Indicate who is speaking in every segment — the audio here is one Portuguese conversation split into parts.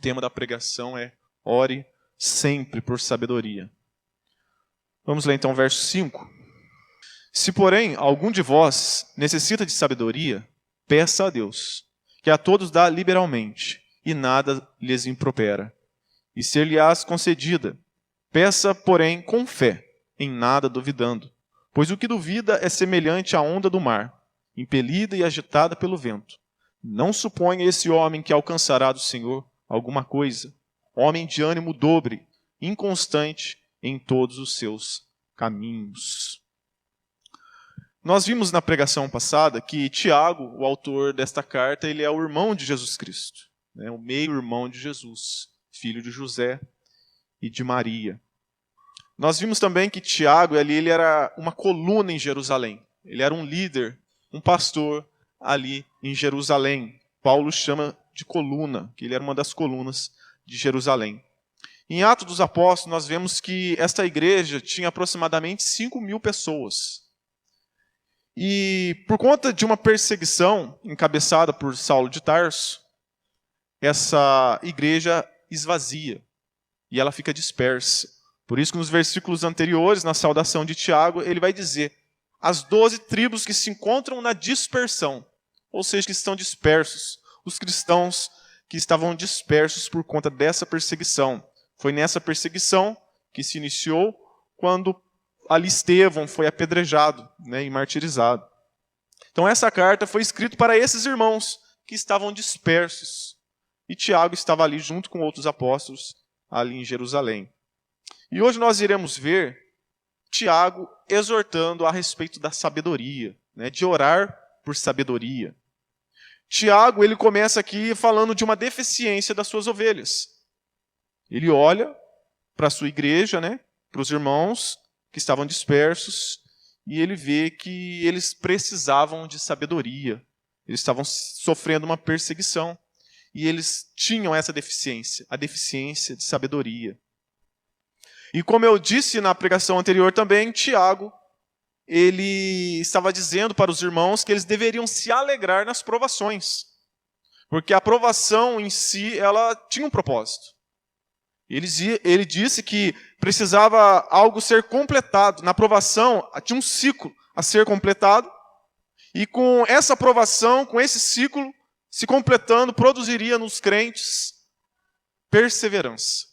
Speaker 1: tema da pregação é ore sempre por sabedoria. Vamos ler então o verso 5. Se, porém, algum de vós necessita de sabedoria, peça a Deus, que a todos dá liberalmente, e nada lhes impropera. E ser-lhe-ás concedida. Peça, porém, com fé, em nada duvidando. Pois o que duvida é semelhante à onda do mar, impelida e agitada pelo vento. Não suponha esse homem que alcançará do Senhor alguma coisa. Homem de ânimo dobre, inconstante em todos os seus caminhos. Nós vimos na pregação passada que Tiago, o autor desta carta, ele é o irmão de Jesus Cristo, né? O meio-irmão de Jesus, filho de José e de Maria. Nós vimos também que Tiago ele era uma coluna em Jerusalém. Ele era um líder, um pastor ali em Jerusalém. Paulo chama de coluna, que ele era uma das colunas de Jerusalém. Em Atos dos Apóstolos, nós vemos que esta igreja tinha aproximadamente 5.000 pessoas. E por conta de uma perseguição encabeçada por Saulo de Tarso, essa igreja esvazia e ela fica dispersa. Por isso que nos versículos anteriores, na saudação de Tiago, ele vai dizer as 12 tribos que se encontram na dispersão, ou seja, que estão dispersos, os cristãos que estavam dispersos por conta dessa perseguição. Foi nessa perseguição que se iniciou quando ali Estevão foi apedrejado, né, e martirizado. Então essa carta foi escrita para esses irmãos que estavam dispersos. E Tiago estava ali junto com outros apóstolos ali em Jerusalém. E hoje nós iremos ver Tiago exortando a respeito da sabedoria, né, de orar por sabedoria. Tiago ele começa aqui falando de uma deficiência das suas ovelhas. Ele olha para a sua igreja, né, para os irmãos que estavam dispersos, e ele vê que eles precisavam de sabedoria. Eles estavam sofrendo uma perseguição, e eles tinham essa deficiência, a deficiência de sabedoria. E como eu disse na pregação anterior também, Tiago, ele estava dizendo para os irmãos que eles deveriam se alegrar nas provações, porque a provação em si, ela tinha um propósito. Ele disse que precisava algo ser completado. Na aprovação, tinha um ciclo a ser completado. E com essa aprovação, com esse ciclo se completando, produziria nos crentes perseverança.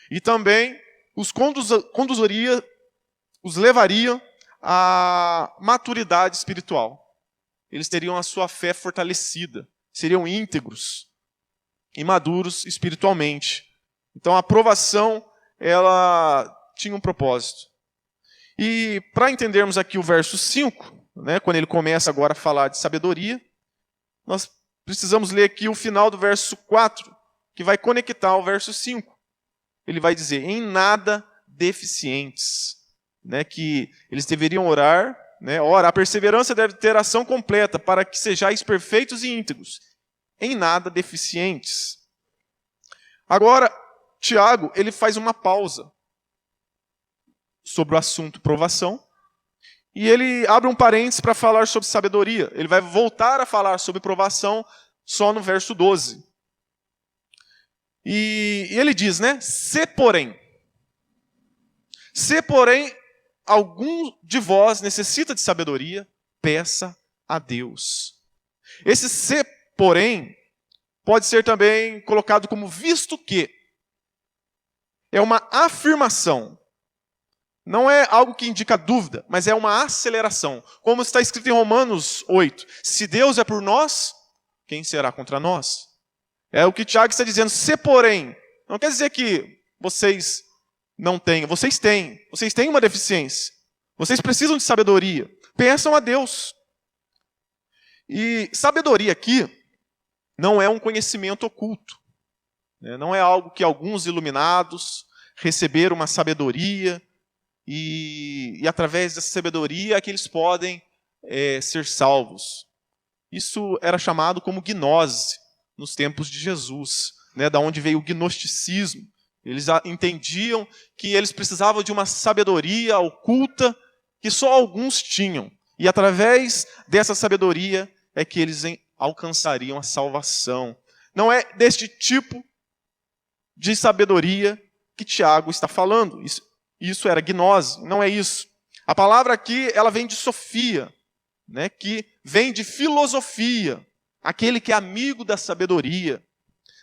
Speaker 1: E também os levaria à maturidade espiritual. Eles teriam a sua fé fortalecida, seriam íntegros e maduros espiritualmente. Então a aprovação, ela tinha um propósito. E para entendermos aqui o verso 5, né, quando ele começa agora a falar de sabedoria, nós precisamos ler aqui o final do verso 4, que vai conectar o verso 5. Ele vai dizer, em nada deficientes, né, que eles deveriam orar, né, ora, a perseverança deve ter ação completa, para que sejais perfeitos e íntegros, em nada deficientes. Agora, Tiago, ele faz uma pausa sobre o assunto provação, e ele abre um parênteses para falar sobre sabedoria. Ele vai voltar a falar sobre provação só no verso 12. E ele diz, né, se porém algum de vós necessita de sabedoria, peça a Deus. Esse se porém pode ser também colocado como visto que. É uma afirmação. Não é algo que indica dúvida, mas é uma aceleração. Como está escrito em Romanos 8. Se Deus é por nós, quem será contra nós? É o que Tiago está dizendo. Se porém, não quer dizer que vocês não tenham. Vocês têm uma deficiência. Vocês precisam de sabedoria. Peçam a Deus. E sabedoria aqui não é um conhecimento oculto. Não é algo que alguns iluminados receberam uma sabedoria e através dessa sabedoria é que eles podem ser salvos. Isso era chamado como gnose nos tempos de Jesus, né, da onde veio o gnosticismo. Eles entendiam que eles precisavam de uma sabedoria oculta que só alguns tinham. E através dessa sabedoria é que eles alcançariam a salvação. Não é deste tipo de sabedoria que Tiago está falando. Isso era gnose, não é isso. A palavra aqui, ela vem de sofia, né, que vem de filosofia, aquele que é amigo da sabedoria.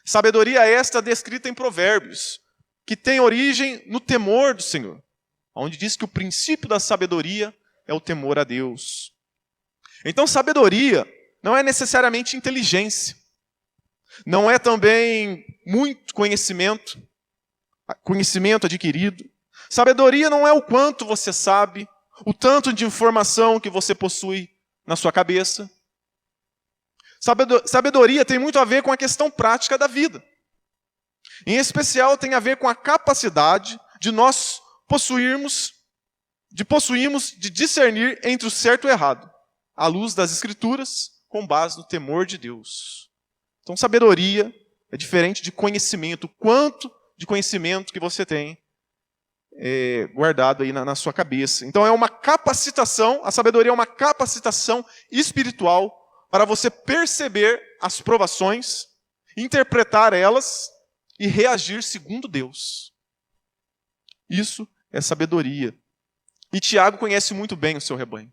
Speaker 1: Sabedoria esta descrita em Provérbios, que tem origem no temor do Senhor, onde diz que o princípio da sabedoria é o temor a Deus. Então, sabedoria não é necessariamente inteligência, não é também muito conhecimento adquirido. Sabedoria não é o quanto você sabe, o tanto de informação que você possui na sua cabeça. Sabedoria tem muito a ver com a questão prática da vida. Em especial, tem a ver com a capacidade de nós possuirmos de discernir entre o certo e o errado, à luz das Escrituras, com base no temor de Deus. Então, sabedoria é diferente de conhecimento. Quanto de conhecimento que você tem guardado aí na sua cabeça. Então, é uma capacitação, a sabedoria é uma capacitação espiritual para você perceber as provações, interpretar elas e reagir segundo Deus. Isso é sabedoria. E Tiago conhece muito bem o seu rebanho.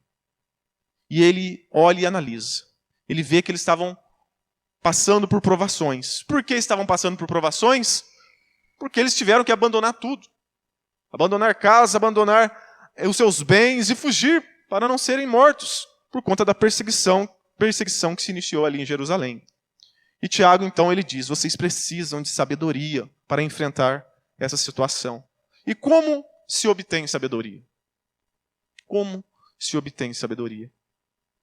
Speaker 1: E ele olha e analisa. Ele vê que eles estavam passando por provações. Por que estavam passando por provações? Porque eles tiveram que abandonar tudo. Abandonar casa, abandonar os seus bens e fugir para não serem mortos por conta da perseguição que se iniciou ali em Jerusalém. E Tiago, então, ele diz, vocês precisam de sabedoria para enfrentar essa situação. E como se obtém sabedoria? Como se obtém sabedoria?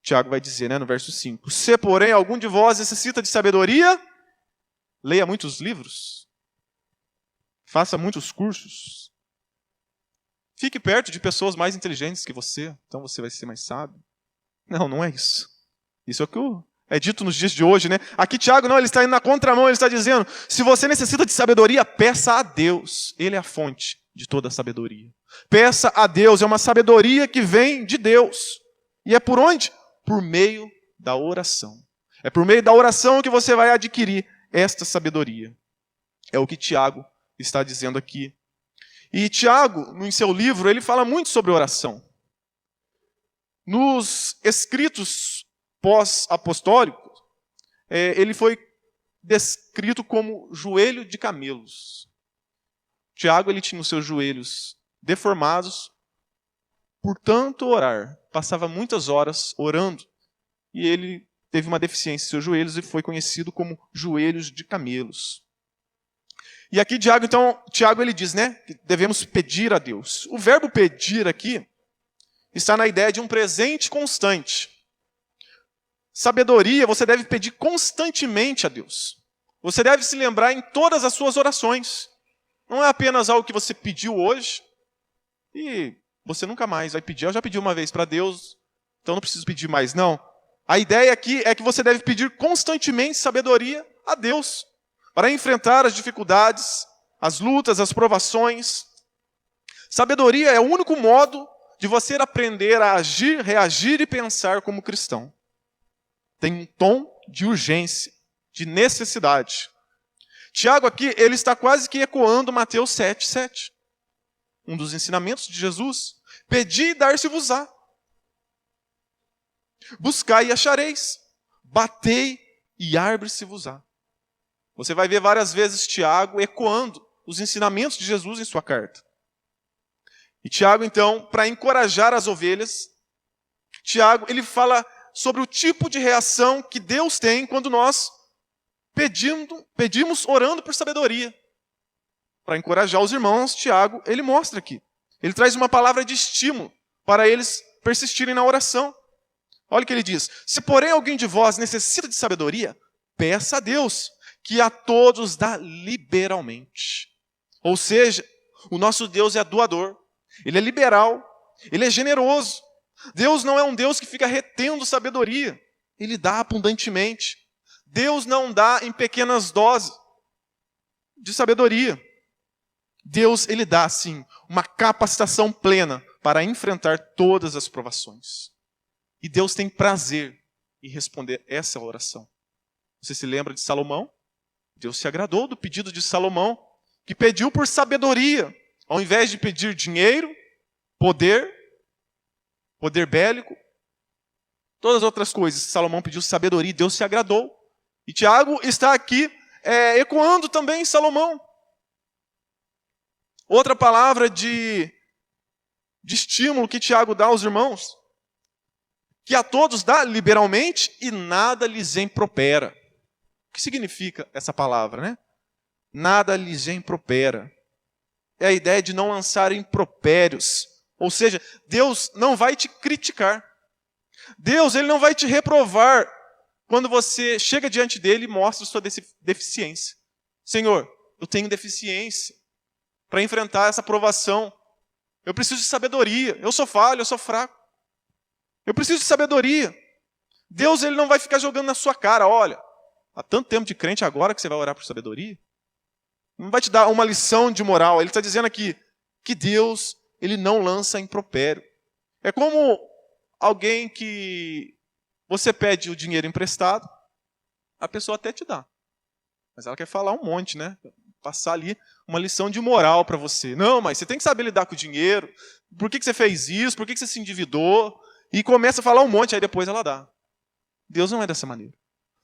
Speaker 1: Tiago vai dizer, no verso 5, se, porém, algum de vós necessita de sabedoria, leia muitos livros, faça muitos cursos, fique perto de pessoas mais inteligentes que você, então você vai ser mais sábio. Não, não é isso. Isso é o que é dito nos dias de hoje, né? Aqui Tiago, não, ele está indo na contramão, ele está dizendo, se você necessita de sabedoria, peça a Deus. Ele é a fonte de toda a sabedoria. Peça a Deus, é uma sabedoria que vem de Deus. E é por onde? Por meio da oração. É por meio da oração que você vai adquirir esta sabedoria. É o que Tiago está dizendo aqui. E Tiago, em seu livro, ele fala muito sobre oração. Nos escritos pós-apostólicos, ele foi descrito como joelho de camelos. Tiago, ele tinha os seus joelhos deformados por tanto orar. Passava muitas horas orando e ele teve uma deficiência em seus joelhos e foi conhecido como joelhos de camelos. E aqui Tiago ele diz, que devemos pedir a Deus. O verbo pedir aqui está na ideia de um presente constante. Sabedoria, você deve pedir constantemente a Deus. Você deve se lembrar em todas as suas orações. Não é apenas algo que você pediu hoje e você nunca mais vai pedir. Eu já pedi uma vez para Deus, então não preciso pedir mais. Não. A ideia aqui é que você deve pedir constantemente sabedoria a Deus para enfrentar as dificuldades, as lutas, as provações. Sabedoria é o único modo de você aprender a agir, reagir e pensar como cristão. Tem um tom de urgência, de necessidade. Tiago aqui, ele está quase que ecoando Mateus 7:7. Um dos ensinamentos de Jesus. Pedi e dar-se-vos-á. Buscai e achareis. Batei e abre-se-vos-á. Você vai ver várias vezes Tiago ecoando os ensinamentos de Jesus em sua carta. E Tiago, então, para encorajar as ovelhas, Tiago, ele fala sobre o tipo de reação que Deus tem quando nós pedimos orando por sabedoria. Para encorajar os irmãos, Tiago, ele mostra aqui. Ele traz uma palavra de estímulo para eles persistirem na oração. Olha o que ele diz. Se, porém, alguém de vós necessita de sabedoria, peça a Deus, que a todos dá liberalmente. Ou seja, o nosso Deus é doador. Ele é liberal. Ele é generoso. Deus não é um Deus que fica retendo sabedoria. Ele dá abundantemente. Deus não dá em pequenas doses de sabedoria. Deus, ele dá, sim, uma capacitação plena para enfrentar todas as provações. E Deus tem prazer em responder essa oração. Você se lembra de Salomão? Deus se agradou do pedido de Salomão. que pediu por sabedoria, ao invés de pedir dinheiro, poder bélico, todas as outras coisas. Salomão pediu sabedoria e Deus se agradou. E Tiago está aqui ecoando também Salomão. Outra palavra de estímulo que Tiago dá aos irmãos, que a todos dá liberalmente e nada lhes impropera. O que significa essa palavra, né? Nada lhes impropera. É a ideia de não lançar impropérios. Ou seja, Deus não vai te criticar. Deus, ele não vai te reprovar quando você chega diante dele e mostra sua deficiência. Senhor, eu tenho deficiência para enfrentar essa provação. Eu preciso de sabedoria. Eu sou falho, eu sou fraco. Eu preciso de sabedoria. Deus, ele não vai ficar jogando na sua cara. Olha, há tanto tempo de crente agora que você vai orar por sabedoria. Não vai te dar uma lição de moral. Ele está dizendo aqui que Deus, ele não lança impropério. É como alguém que você pede o dinheiro emprestado, a pessoa até te dá. Mas ela quer falar um monte, né? Passar ali uma lição de moral para você. Não, mas você tem que saber lidar com o dinheiro. Por que você fez isso? Por que você se endividou? E começa a falar um monte, aí depois ela dá. Deus não é dessa maneira.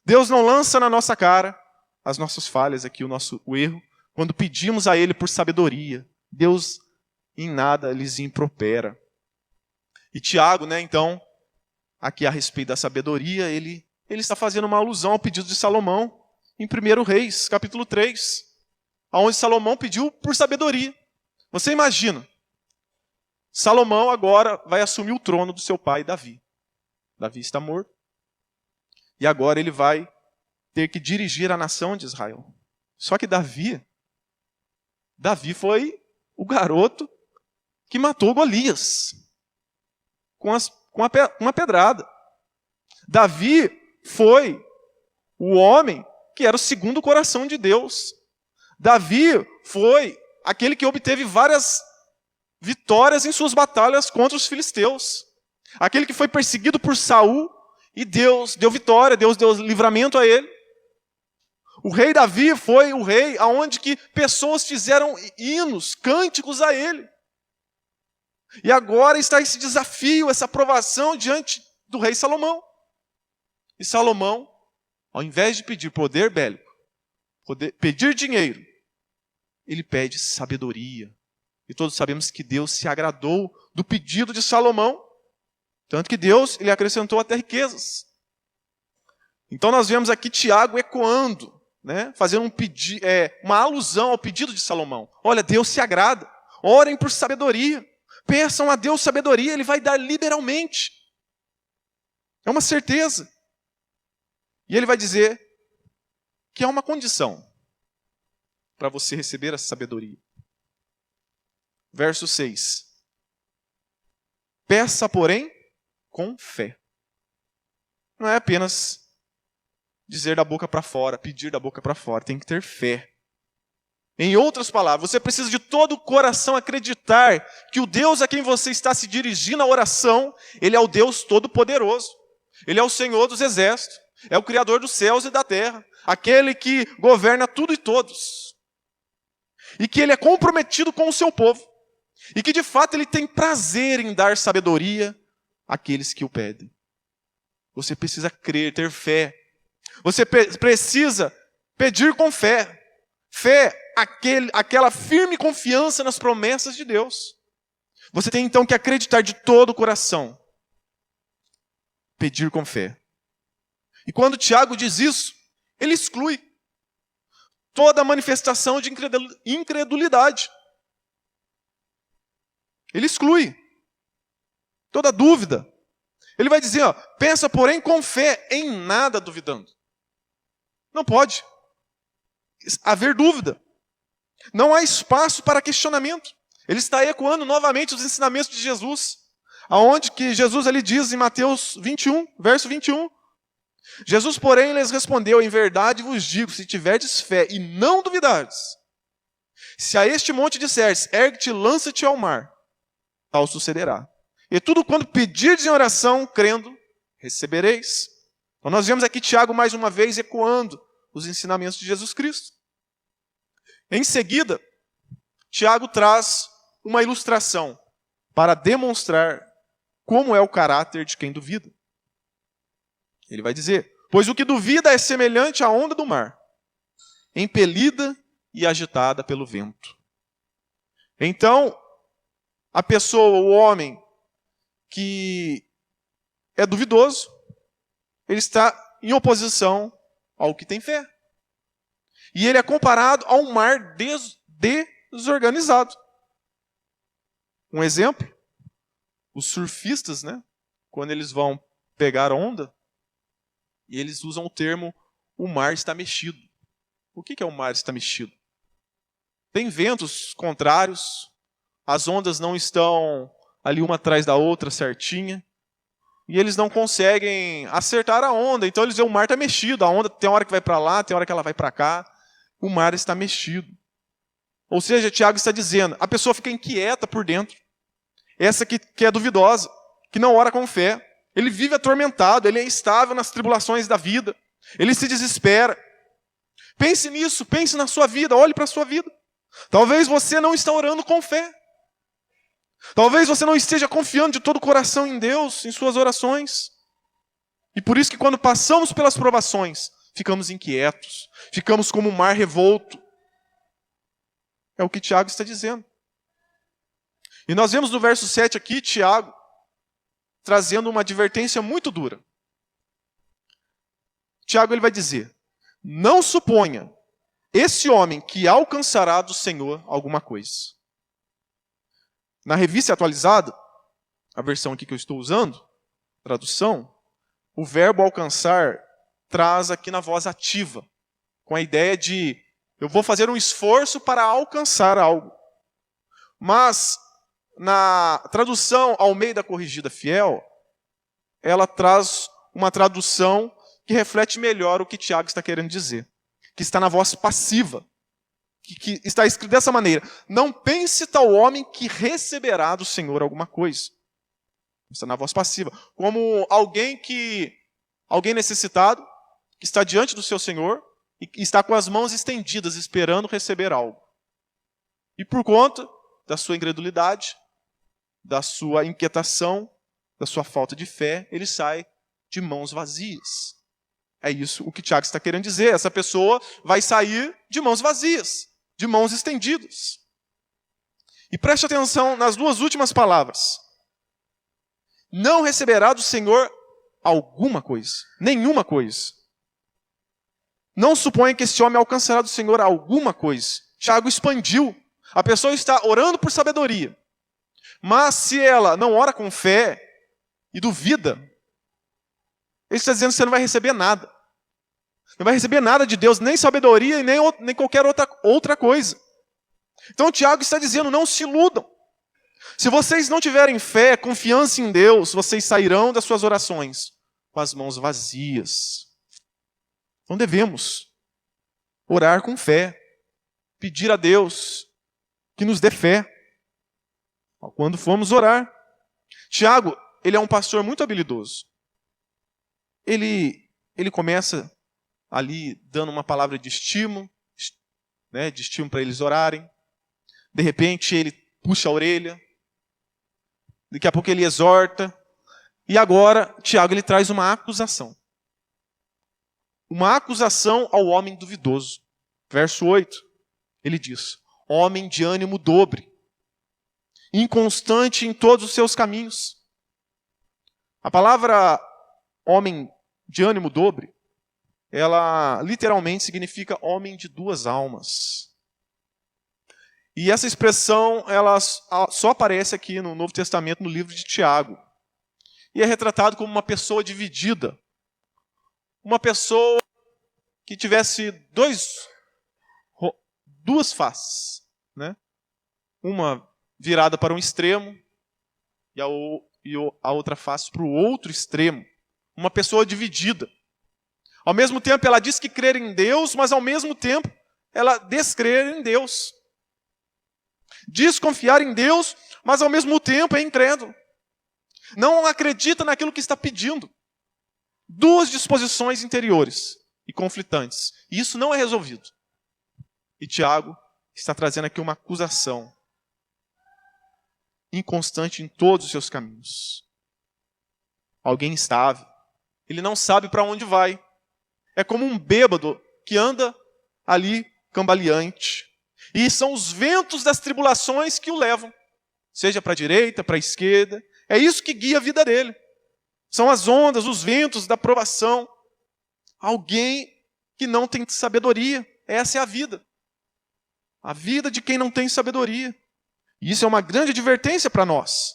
Speaker 1: Deus não lança na nossa cara as nossas falhas aqui, o erro, quando pedimos a Ele por sabedoria. Deus em nada lhes impropera. E Tiago, né, então, aqui a respeito da sabedoria, ele está fazendo uma alusão ao pedido de Salomão em 1 Reis, capítulo 3, onde Salomão pediu por sabedoria. Você imagina, Salomão agora vai assumir o trono do seu pai Davi. Davi está morto. E agora ele vai ter que dirigir a nação de Israel. Só que Davi foi o garoto que matou Golias com uma pedrada. Davi foi o homem que era o segundo coração de Deus. Davi foi aquele que obteve várias vitórias em suas batalhas contra os filisteus. Aquele que foi perseguido por Saul e Deus deu vitória, Deus deu livramento a ele. O rei Davi foi o rei aonde que pessoas fizeram hinos, cânticos a ele. E agora está esse desafio, essa provação diante do rei Salomão. E Salomão, ao invés de pedir poder bélico, pedir dinheiro, ele pede sabedoria. E todos sabemos que Deus se agradou do pedido de Salomão. Tanto que Deus lhe acrescentou até riquezas. Então nós vemos aqui Tiago ecoando, né, fazendo uma alusão ao pedido de Salomão. Olha, Deus se agrada. Orem por sabedoria. Peçam a Deus sabedoria, Ele vai dar liberalmente. É uma certeza. E Ele vai dizer que há uma condição para você receber essa sabedoria. Verso 6. Peça, porém, com fé. Não é apenas dizer da boca para fora, pedir da boca para fora. Tem que ter fé. Em outras palavras, você precisa de todo o coração acreditar que o Deus a quem você está se dirigindo a oração, Ele é o Deus Todo-Poderoso. Ele é o Senhor dos Exércitos. É o Criador dos céus e da terra. Aquele que governa tudo e todos. E que Ele é comprometido com o seu povo. E que de fato Ele tem prazer em dar sabedoria àqueles que o pedem. Você precisa crer, ter fé. Você precisa pedir com fé. Fé, aquela firme confiança nas promessas de Deus. Você tem então que acreditar de todo o coração. Pedir com fé. E quando Tiago diz isso, ele exclui toda manifestação de incredulidade. Ele exclui toda dúvida. Ele vai dizer, pensa porém com fé, em nada duvidando. Não pode haver dúvida. Não há espaço para questionamento. Ele está ecoando novamente os ensinamentos de Jesus. Aonde que Jesus ali diz em Mateus 21, verso 21. Jesus, porém, lhes respondeu, em verdade vos digo, se tiverdes fé e não duvidardes, se a este monte disserdes, ergue-te, lança-te ao mar, tal sucederá. E tudo quanto pedirdes em oração, crendo, recebereis. Então nós vemos aqui Tiago mais uma vez ecoando os ensinamentos de Jesus Cristo. Em seguida, Tiago traz uma ilustração para demonstrar como é o caráter de quem duvida. Ele vai dizer: pois o que duvida é semelhante à onda do mar, impelida e agitada pelo vento. Então, a pessoa, o homem que é duvidoso, ele está em oposição ao que tem fé. E ele é comparado a um mar desorganizado. Um exemplo, os surfistas, né, quando eles vão pegar onda, e eles usam o termo o mar está mexido. O que é o mar está mexido? Tem ventos contrários, as ondas não estão ali uma atrás da outra certinha, e eles não conseguem acertar a onda. Então eles dizem: o mar está mexido, a onda tem hora que vai para lá, tem hora que ela vai para cá, o mar está mexido. Ou seja, Tiago está dizendo, a pessoa fica inquieta por dentro. Essa que é duvidosa, que não ora com fé. Ele vive atormentado, ele é instável nas tribulações da vida, ele se desespera. Pense nisso, pense na sua vida, olhe para a sua vida. Talvez você não esteja orando com fé. Talvez você não esteja confiando de todo o coração em Deus, em suas orações. E por isso que quando passamos pelas provações, ficamos inquietos, ficamos como um mar revolto. É o que Tiago está dizendo. E nós vemos no verso 7 aqui, Tiago trazendo uma advertência muito dura. Tiago ele vai dizer: não suponha esse homem que alcançará do Senhor alguma coisa. Na Revista Atualizada, a versão aqui que eu estou usando, tradução, o verbo alcançar traz aqui na voz ativa, com a ideia de eu vou fazer um esforço para alcançar algo. Mas na tradução Almeida Corrigida Fiel, ela traz uma tradução que reflete melhor o que Tiago está querendo dizer, que está na voz passiva, que está escrito dessa maneira: não pense tal homem que receberá do Senhor alguma coisa. Está na voz passiva, como alguém necessitado, que está diante do seu Senhor e está com as mãos estendidas, esperando receber algo. E por conta da sua incredulidade, da sua inquietação, da sua falta de fé, ele sai de mãos vazias. É isso o que Tiago está querendo dizer. Essa pessoa vai sair de mãos vazias, de mãos estendidas. E preste atenção nas duas últimas palavras. Não receberá do Senhor alguma coisa, nenhuma coisa. Não suponha que esse homem alcançará do Senhor alguma coisa. Tiago expandiu. A pessoa está orando por sabedoria. Mas se ela não ora com fé e duvida, ele está dizendo que você não vai receber nada. Não vai receber nada de Deus, nem sabedoria e nem qualquer outra coisa. Então Tiago está dizendo: não se iludam. Se vocês não tiverem fé, confiança em Deus, vocês sairão das suas orações com as mãos vazias. Então devemos orar com fé, pedir a Deus que nos dê fé quando formos orar. Tiago, ele é um pastor muito habilidoso. Ele começa ali dando uma palavra de estímulo, né, de estímulo para eles orarem. De repente ele puxa a orelha. Daqui a pouco ele exorta. E agora Tiago ele traz uma acusação. Uma acusação ao homem duvidoso. Verso 8, ele diz: homem de ânimo dobre, inconstante em todos os seus caminhos. A palavra homem de ânimo dobre, ela literalmente significa homem de duas almas. E essa expressão ela só aparece aqui no Novo Testamento, no livro de Tiago. E é retratado como uma pessoa dividida. Uma pessoa que tivesse duas faces, né? Uma virada para um extremo e a outra face para o outro extremo. Uma pessoa dividida. Ao mesmo tempo ela diz que crer em Deus, mas ao mesmo tempo ela descrer em Deus. Diz confiar em Deus, mas ao mesmo tempo é incrédulo. Não acredita naquilo que está pedindo. Duas disposições interiores e conflitantes. E isso não é resolvido. E Tiago está trazendo aqui uma acusação inconstante em todos os seus caminhos. Alguém instável. Ele não sabe para onde vai. É como um bêbado que anda ali cambaleante. E são os ventos das tribulações que o levam. Seja para a direita, para a esquerda. É isso que guia a vida dele. São as ondas, os ventos da provação. Alguém que não tem sabedoria. Essa é a vida. A vida de quem não tem sabedoria. E isso é uma grande advertência para nós.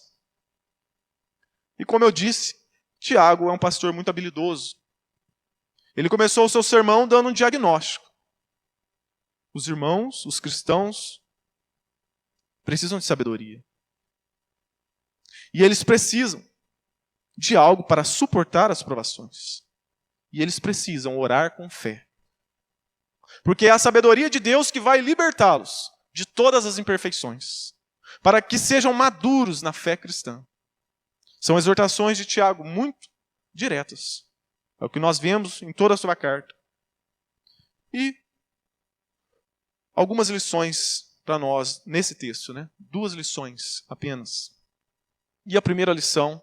Speaker 1: E como eu disse, Tiago é um pastor muito habilidoso. Ele começou o seu sermão dando um diagnóstico. Os irmãos, os cristãos, precisam de sabedoria. E eles precisam de algo para suportar as provações. E eles precisam orar com fé. Porque é a sabedoria de Deus que vai libertá-los de todas as imperfeições, para que sejam maduros na fé cristã. São exortações de Tiago muito diretas. É o que nós vemos em toda a sua carta. E algumas lições para nós nesse texto, né? 2 lições apenas. E a primeira lição: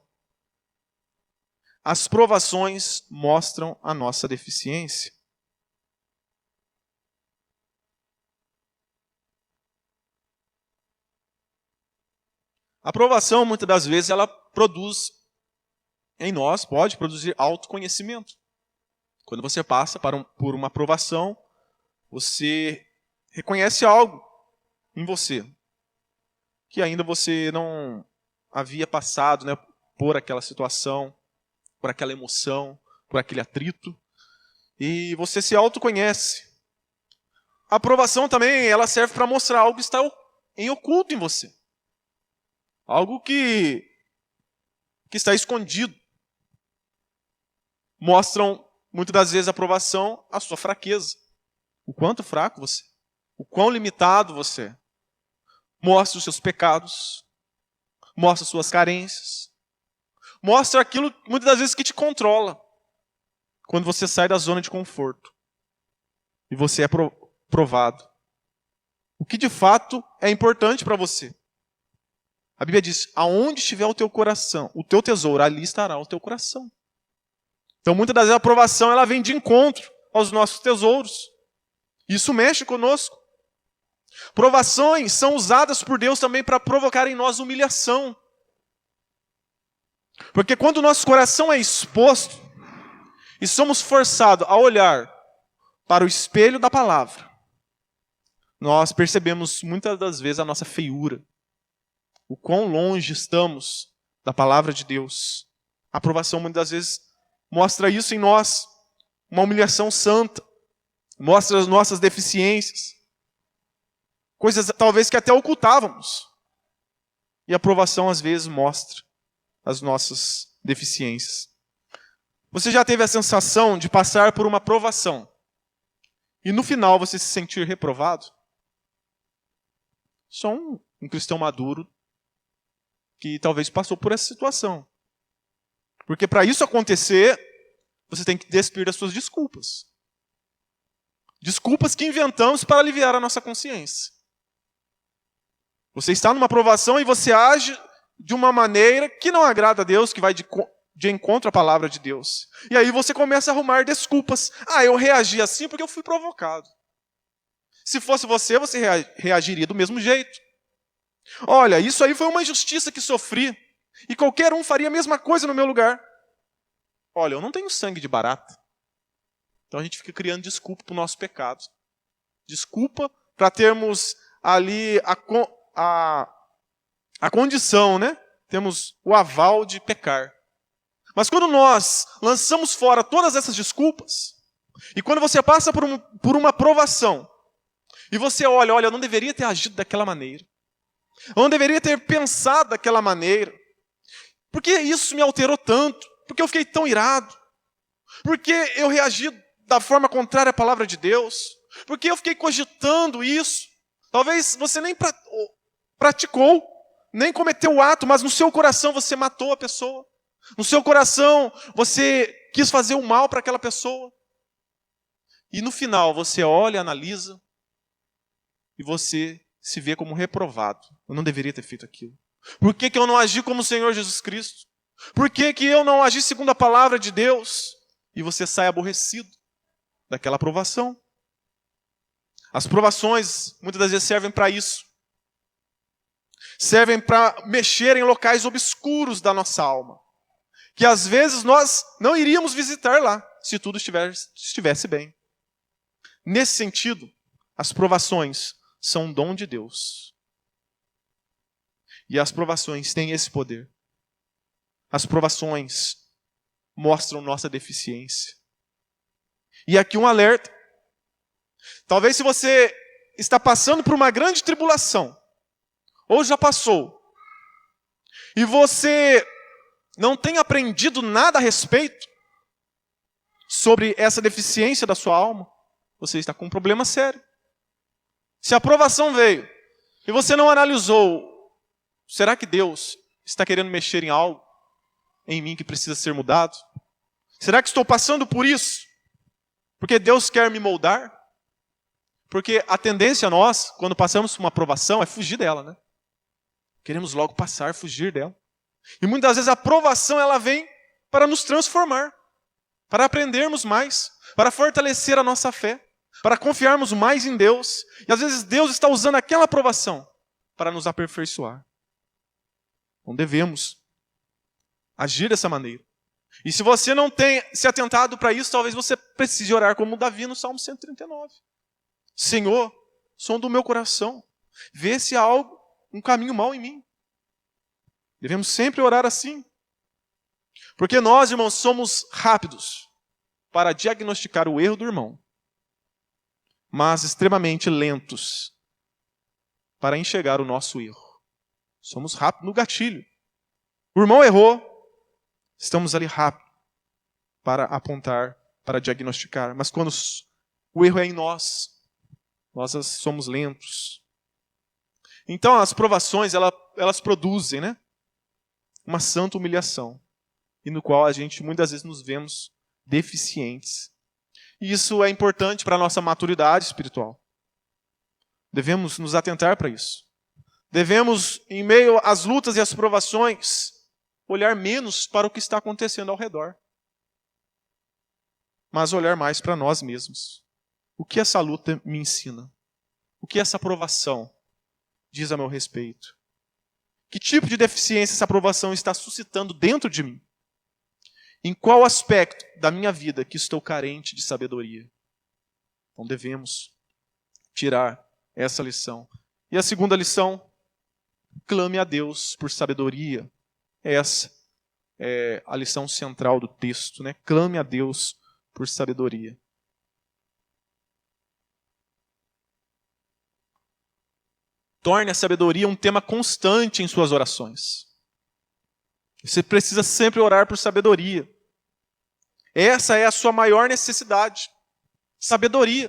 Speaker 1: as provações mostram a nossa deficiência. A provação, muitas das vezes, ela produz em nós, pode produzir autoconhecimento. Quando você passa por uma provação, você reconhece algo em você que ainda você não havia passado, né, por aquela situação, por aquela emoção, por aquele atrito. E você se autoconhece. A provação também, ela serve para mostrar algo que está em oculto em você. Algo que está escondido. Mostram, muitas das vezes, a provação, a sua fraqueza. O quanto fraco você é. O quão limitado você é. Mostra os seus pecados. Mostra as suas carências. Mostra aquilo, muitas das vezes, que te controla. Quando você sai da zona de conforto. E você é provado. O que de fato é importante para você. A Bíblia diz, aonde estiver o teu coração, o teu tesouro, ali estará o teu coração. Então, muitas das vezes, a aprovação ela vem de encontro aos nossos tesouros. Isso mexe conosco. Provações são usadas por Deus também para provocar em nós humilhação. Porque quando o nosso coração é exposto e somos forçados a olhar para o espelho da palavra, nós percebemos muitas das vezes a nossa feiura. O quão longe estamos da palavra de Deus. A aprovação muitas das vezes mostra isso em nós. Uma humilhação santa. Mostra as nossas deficiências. Coisas talvez que até ocultávamos. E a aprovação às vezes mostra as nossas deficiências. Você já teve a sensação de passar por uma provação e no final você se sentir reprovado? Só um cristão maduro que talvez passou por essa situação. Porque para isso acontecer, você tem que despir das suas desculpas. Desculpas que inventamos para aliviar a nossa consciência. Você está numa provação e você age de uma maneira que não agrada a Deus, que vai de encontro à palavra de Deus. E aí você começa a arrumar desculpas. Eu reagi assim porque eu fui provocado. Se fosse você reagiria do mesmo jeito. Olha, isso aí foi uma injustiça que sofri. E qualquer um faria a mesma coisa no meu lugar. Olha, eu não tenho sangue de barata. Então a gente fica criando desculpa para o nosso pecado. Desculpa para termos ali a condição, né? Temos o aval de pecar. Mas quando nós lançamos fora todas essas desculpas, e quando você passa por uma provação, e você olha, eu não deveria ter agido daquela maneira. Eu não deveria ter pensado daquela maneira. Por que isso me alterou tanto? Por que eu fiquei tão irado? Por que eu reagi da forma contrária à palavra de Deus? Por que eu fiquei cogitando isso? Talvez você nem praticou, nem cometeu o ato, mas no seu coração você matou a pessoa. No seu coração você quis fazer o mal para aquela pessoa. E no final você olha, analisa, e você se vê como reprovado. Eu não deveria ter feito aquilo. Por que eu não agi como o Senhor Jesus Cristo? Por que eu não agi segundo a palavra de Deus? E você sai aborrecido daquela aprovação. As provações muitas das vezes servem para isso. Servem para mexer em locais obscuros da nossa alma. Que às vezes nós não iríamos visitar lá, se tudo estivesse bem. Nesse sentido, as provações são um dom de Deus. E as provações têm esse poder. As provações mostram nossa deficiência. E aqui um alerta. Talvez se você está passando por uma grande tribulação, ou já passou, e você não tem aprendido nada a respeito sobre essa deficiência da sua alma, você está com um problema sério. Se a provação veio e você não analisou, será que Deus está querendo mexer em algo em mim que precisa ser mudado? Será que estou passando por isso porque Deus quer me moldar? Porque a tendência nós, quando passamos por uma provação, é fugir dela, né? Queremos logo passar, fugir dela. E muitas vezes a provação ela vem para nos transformar, para aprendermos mais, para fortalecer a nossa fé, para confiarmos mais em Deus. E às vezes Deus está usando aquela provação para nos aperfeiçoar. Não devemos agir dessa maneira. E se você não tem se atentado para isso, talvez você precise orar como Davi no Salmo 139. Senhor, som do meu coração, vê se há algo, um caminho mau em mim. Devemos sempre orar assim. Porque nós, irmãos, somos rápidos para diagnosticar o erro do irmão, mas extremamente lentos para enxergar o nosso erro. Somos rápidos no gatilho. O irmão errou, estamos ali rápido para apontar, para diagnosticar. Mas quando o erro é em nós somos lentos. Então as provações, elas produzem, né, uma santa humilhação, e no qual a gente muitas vezes nos vemos deficientes. E isso é importante para a nossa maturidade espiritual. Devemos nos atentar para isso. Devemos, em meio às lutas e às provações, olhar menos para o que está acontecendo ao redor, mas olhar mais para nós mesmos. O que essa luta me ensina? O que essa provação diz a meu respeito? Que tipo de deficiência essa provação está suscitando dentro de mim? Em qual aspecto da minha vida que estou carente de sabedoria? Então devemos tirar essa lição. E a segunda lição, clame a Deus por sabedoria. Essa é a lição central do texto, né? Clame a Deus por sabedoria. Torne a sabedoria um tema constante em suas orações. Você precisa sempre orar por sabedoria. Essa é a sua maior necessidade. Sabedoria.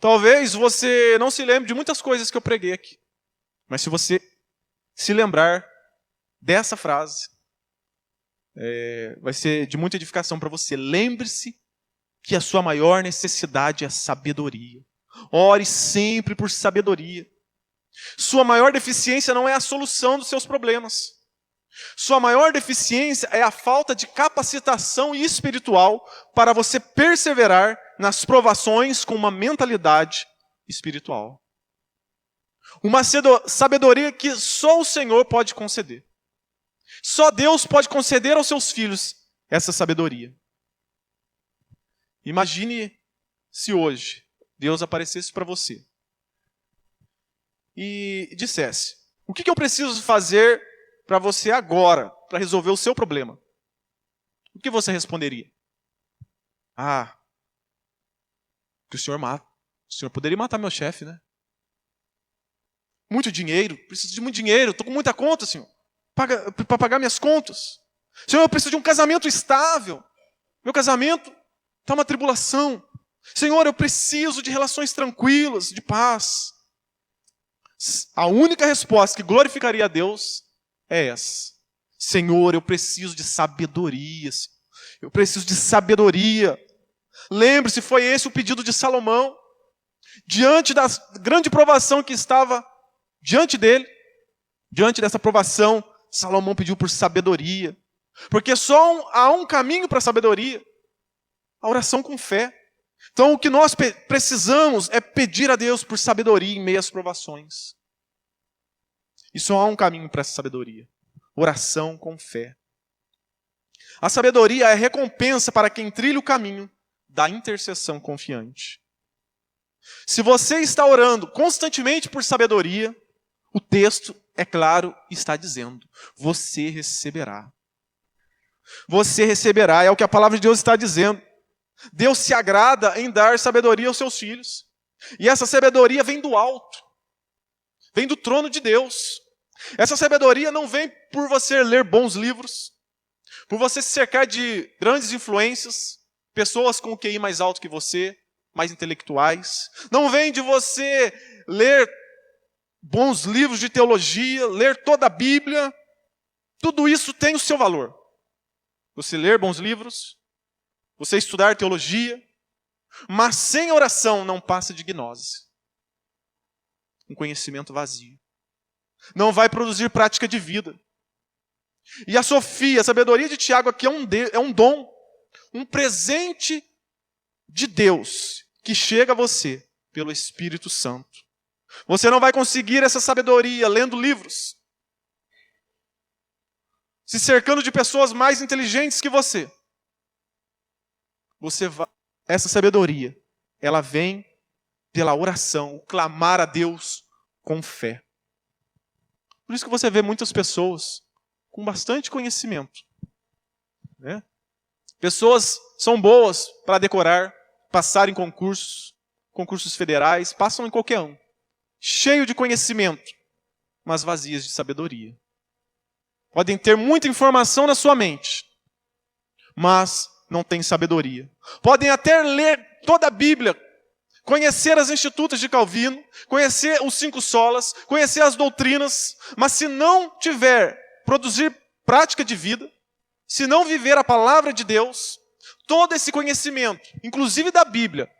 Speaker 1: Talvez você não se lembre de muitas coisas que eu preguei aqui. Mas se você se lembrar dessa frase, vai ser de muita edificação para você. Lembre-se que a sua maior necessidade é sabedoria. Ore sempre por sabedoria. Sua maior deficiência não é a solução dos seus problemas. Sua maior deficiência é a falta de capacitação espiritual para você perseverar nas provações com uma mentalidade espiritual. Uma sabedoria que só o Senhor pode conceder. Só Deus pode conceder aos seus filhos essa sabedoria. Imagine se hoje Deus aparecesse para você e dissesse: o que eu preciso fazer para você agora, para resolver o seu problema? O que você responderia? Que o senhor mata. O senhor poderia matar meu chefe, né? Muito dinheiro, preciso de muito dinheiro, estou com muita conta, senhor, para pagar minhas contas. Senhor, eu preciso de um casamento estável. Meu casamento está uma tribulação. Senhor, eu preciso de relações tranquilas, de paz. A única resposta que glorificaria a Deus é essa: Senhor, eu preciso de sabedoria. Eu preciso de sabedoria. Lembre-se, foi esse o pedido de Salomão. diante da grande provação que estava diante dele, diante dessa provação, Salomão pediu por sabedoria. Porque só há um caminho para a sabedoria, a oração com fé. Então o que nós precisamos é pedir a Deus por sabedoria em meio às provações. E só há um caminho para essa sabedoria, oração com fé. A sabedoria é a recompensa para quem trilha o caminho da intercessão confiante. Se você está orando constantemente por sabedoria, o texto, é claro, está dizendo, você receberá. Você receberá, é o que a palavra de Deus está dizendo. Deus se agrada em dar sabedoria aos seus filhos. E essa sabedoria vem do alto, vem do trono de Deus. Essa sabedoria não vem por você ler bons livros, por você se cercar de grandes influências, pessoas com o QI mais alto que você, mais intelectuais. Não vem de você ler bons livros de teologia, ler toda a Bíblia. Tudo isso tem o seu valor. Você ler bons livros, você estudar teologia, mas sem oração não passa de gnose. Um conhecimento vazio. Não vai produzir prática de vida. E a Sofia, a sabedoria de Tiago aqui é um dom, um presente de Deus que chega a você pelo Espírito Santo. Você não vai conseguir essa sabedoria lendo livros, se cercando de pessoas mais inteligentes que você. Essa sabedoria, ela vem pela oração, o clamar a Deus com fé. Por isso que você vê muitas pessoas com bastante conhecimento, né? Pessoas são boas para decorar, passar em concursos federais, passam em qualquer um. Cheio de conhecimento, mas vazias de sabedoria. Podem ter muita informação na sua mente, mas não têm sabedoria. Podem até ler toda a Bíblia, conhecer as institutas de Calvino, conhecer os 5 solas, conhecer as doutrinas, mas se não tiver produzir prática de vida, se não viver a palavra de Deus, todo esse conhecimento, inclusive da Bíblia,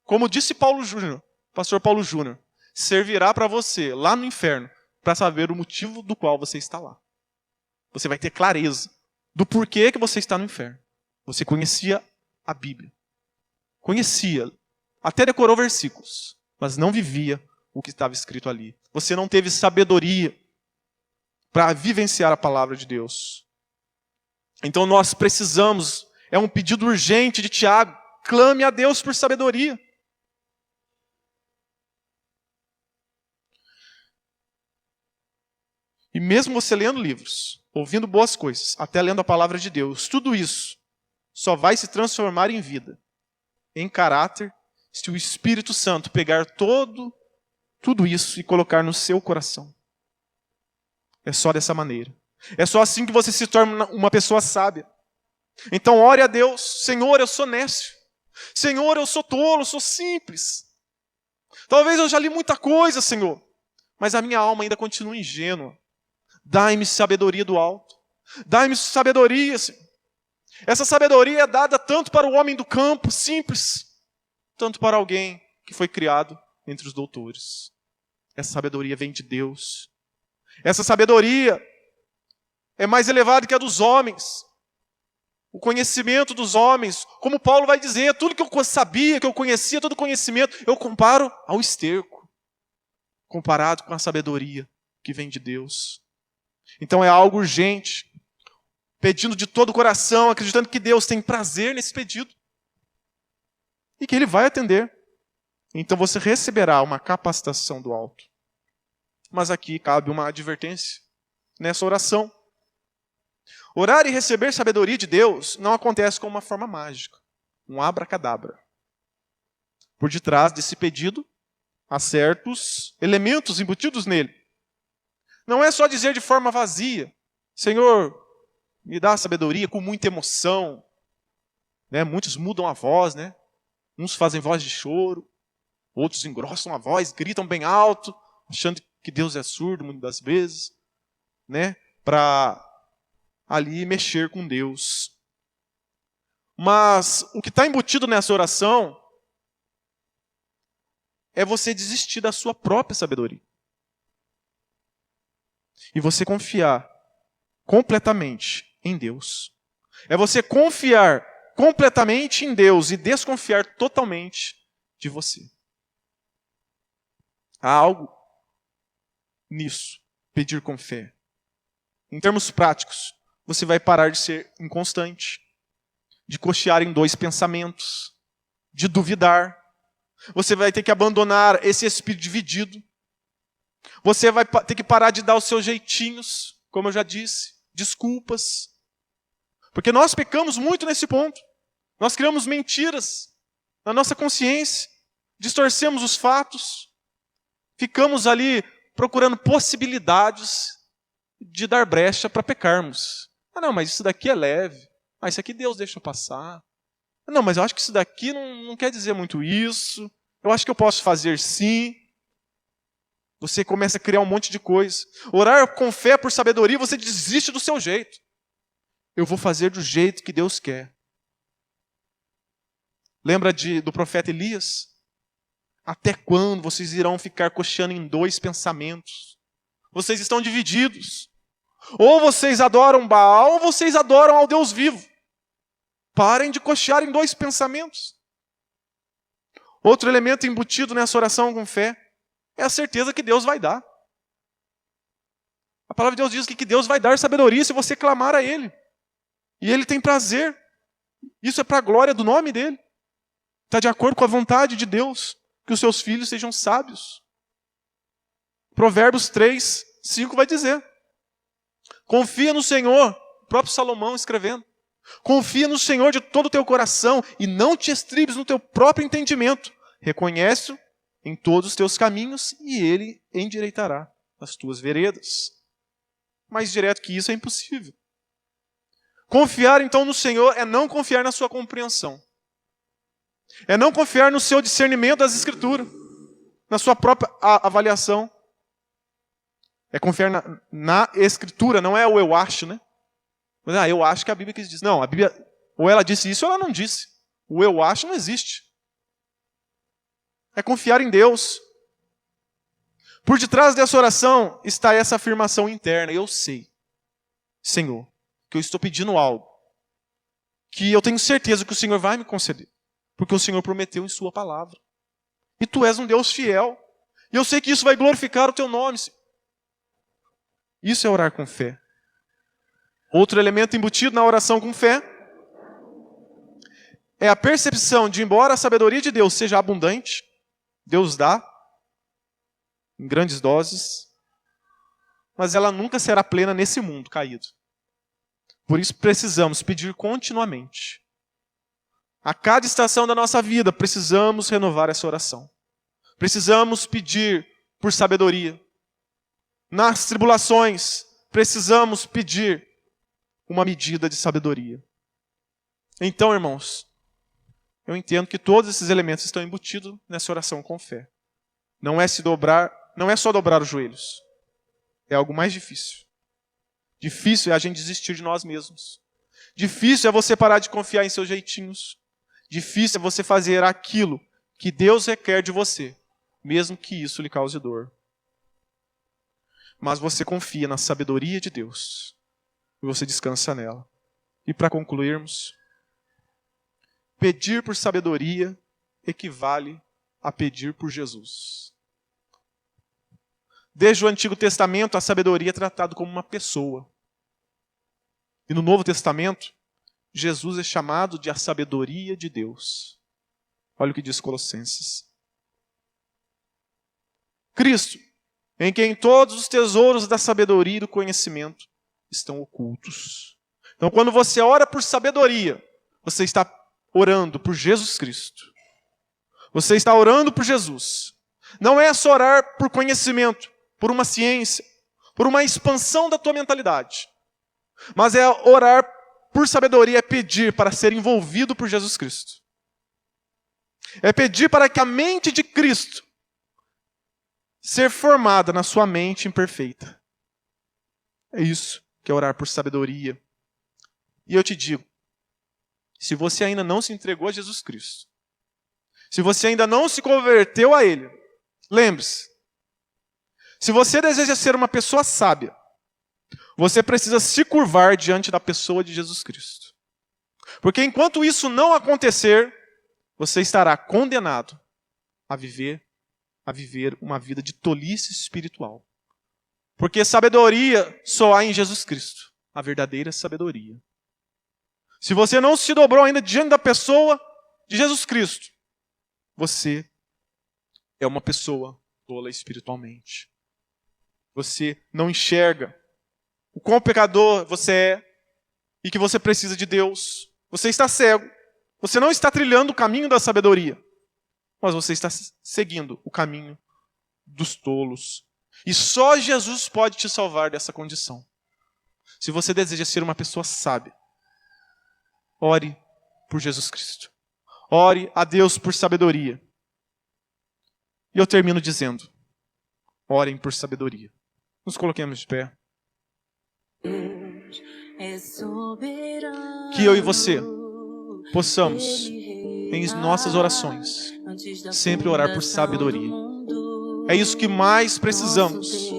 Speaker 1: como disse Paulo Júnior, pastor Paulo Júnior, servirá para você lá no inferno, para saber o motivo do qual você está lá. Você vai ter clareza do porquê que você está no inferno. Você conhecia a Bíblia. Conhecia, até decorou versículos, mas não vivia o que estava escrito ali. Você não teve sabedoria para vivenciar a palavra de Deus. Então nós precisamos, é um pedido urgente de Tiago, clame a Deus por sabedoria. E mesmo você lendo livros, ouvindo boas coisas, até lendo a palavra de Deus, tudo isso só vai se transformar em vida, em caráter, se o Espírito Santo pegar tudo isso e colocar no seu coração. É só dessa maneira. É só assim que você se torna uma pessoa sábia. Então ore a Deus, Senhor, eu sou nécio. Senhor, eu sou tolo, eu sou simples. Talvez eu já li muita coisa, Senhor, mas a minha alma ainda continua ingênua. Dai-me sabedoria do alto. Dai-me sabedoria, Senhor. Essa sabedoria é dada tanto para o homem do campo, simples, tanto para alguém que foi criado entre os doutores. Essa sabedoria vem de Deus. Essa sabedoria é mais elevada que a dos homens. O conhecimento dos homens, como Paulo vai dizer, tudo que eu sabia, que eu conhecia, todo conhecimento, eu comparo ao esterco, comparado com a sabedoria que vem de Deus. Então é algo urgente, pedindo de todo o coração, acreditando que Deus tem prazer nesse pedido e que Ele vai atender. Então você receberá uma capacitação do alto. Mas aqui cabe uma advertência nessa oração. Orar e receber sabedoria de Deus não acontece com uma forma mágica, um abracadabra. Por detrás desse pedido, há certos elementos embutidos nele. Não é só dizer de forma vazia, Senhor, me dá sabedoria com muita emoção. Né? Muitos mudam a voz, né? Uns fazem voz de choro, outros engrossam a voz, gritam bem alto, achando que Deus é surdo muitas das vezes, né? Para ali mexer com Deus. Mas o que está embutido nessa oração é você desistir da sua própria sabedoria. E você confiar completamente em Deus. É você confiar completamente em Deus e desconfiar totalmente de você. Há algo nisso, pedir com fé. Em termos práticos, você vai parar de ser inconstante, de cochear em dois pensamentos, de duvidar. Você vai ter que abandonar esse espírito dividido. Você vai ter que parar de dar os seus jeitinhos, como eu já disse, desculpas. Porque nós pecamos muito nesse ponto. Nós criamos mentiras na nossa consciência, distorcemos os fatos, ficamos ali procurando possibilidades de dar brecha para pecarmos. Ah, não, mas isso daqui é leve. Ah, isso aqui Deus deixa passar. Ah, não, mas eu acho que isso daqui não quer dizer muito isso. Eu acho que eu posso fazer sim. Você começa a criar um monte de coisa. Orar com fé por sabedoria, você desiste do seu jeito. Eu vou fazer do jeito que Deus quer. Lembra do profeta Elias? Até quando vocês irão ficar cocheando em dois pensamentos? Vocês estão divididos. Ou vocês adoram Baal, ou vocês adoram ao Deus vivo. Parem de cochear em dois pensamentos. Outro elemento embutido nessa oração com fé é a certeza que Deus vai dar. A palavra de Deus diz que Deus vai dar sabedoria se você clamar a Ele. E Ele tem prazer. Isso é para a glória do nome dEle. Está de acordo com a vontade de Deus, que os seus filhos sejam sábios. Provérbios 3, 5 vai dizer: confia no Senhor, o próprio Salomão escrevendo. Confia no Senhor de todo o teu coração e não te estribes no teu próprio entendimento. Reconhece-o em todos os teus caminhos e Ele endireitará as tuas veredas. Mais direto que isso é impossível. Confiar então no Senhor é não confiar na sua compreensão. É não confiar no seu discernimento das Escrituras, na sua própria avaliação. É confiar na Escritura, não é o eu acho, né? Mas, eu acho que a Bíblia quis dizer. Não, a Bíblia, ou ela disse isso ou ela não disse. O eu acho não existe. É confiar em Deus. Por detrás dessa oração está essa afirmação interna: eu sei, Senhor, que eu estou pedindo algo que eu tenho certeza que o Senhor vai me conceder, porque o Senhor prometeu em sua palavra. E Tu és um Deus fiel. E eu sei que isso vai glorificar o Teu nome, Senhor. Isso é orar com fé. Outro elemento embutido na oração com fé é a percepção de, embora a sabedoria de Deus seja abundante, Deus dá em grandes doses, mas ela nunca será plena nesse mundo caído. Por isso precisamos pedir continuamente. A cada estação da nossa vida precisamos renovar essa oração. Precisamos pedir por sabedoria. Nas tribulações precisamos pedir uma medida de sabedoria. Então, irmãos, eu entendo que todos esses elementos estão embutidos nessa oração com fé. Não é só dobrar os joelhos. É algo mais difícil. Difícil é a gente desistir de nós mesmos. Difícil é você parar de confiar em seus jeitinhos. Difícil é você fazer aquilo que Deus requer de você, mesmo que isso lhe cause dor. Mas você confia na sabedoria de Deus. E você descansa nela. E para concluirmos, pedir por sabedoria equivale a pedir por Jesus. Desde o Antigo Testamento, a sabedoria é tratada como uma pessoa. E no Novo Testamento, Jesus é chamado de a sabedoria de Deus. Olha o que diz Colossenses. Cristo, em quem todos os tesouros da sabedoria e do conhecimento estão ocultos. Então, quando você ora por sabedoria, você está orando por Jesus Cristo. Você está orando por Jesus. Não é só orar por conhecimento, por uma ciência, por uma expansão da tua mentalidade. Mas é orar por sabedoria, é pedir para ser envolvido por Jesus Cristo. É pedir para que a mente de Cristo ser formada na sua mente imperfeita. É isso que é orar por sabedoria. E eu te digo, se você ainda não se entregou a Jesus Cristo, se você ainda não se converteu a Ele, Lembre-se, se você deseja ser uma pessoa sábia, você precisa se curvar diante da pessoa de Jesus Cristo. Porque enquanto isso não acontecer, você estará condenado a viver uma vida de tolice espiritual. Porque sabedoria só há em Jesus Cristo, a verdadeira sabedoria. Se você não se dobrou ainda diante da pessoa de Jesus Cristo, você é uma pessoa tola espiritualmente. Você não enxerga o quão pecador você é e que você precisa de Deus. Você está cego. Você não está trilhando o caminho da sabedoria, mas você está seguindo o caminho dos tolos. E só Jesus pode te salvar dessa condição. Se você deseja ser uma pessoa sábia, ore por Jesus Cristo. Ore a Deus por sabedoria. E eu termino dizendo, orem por sabedoria. Nos coloquemos de pé. Que eu e você possamos, em nossas orações, sempre orar por sabedoria. É isso que mais precisamos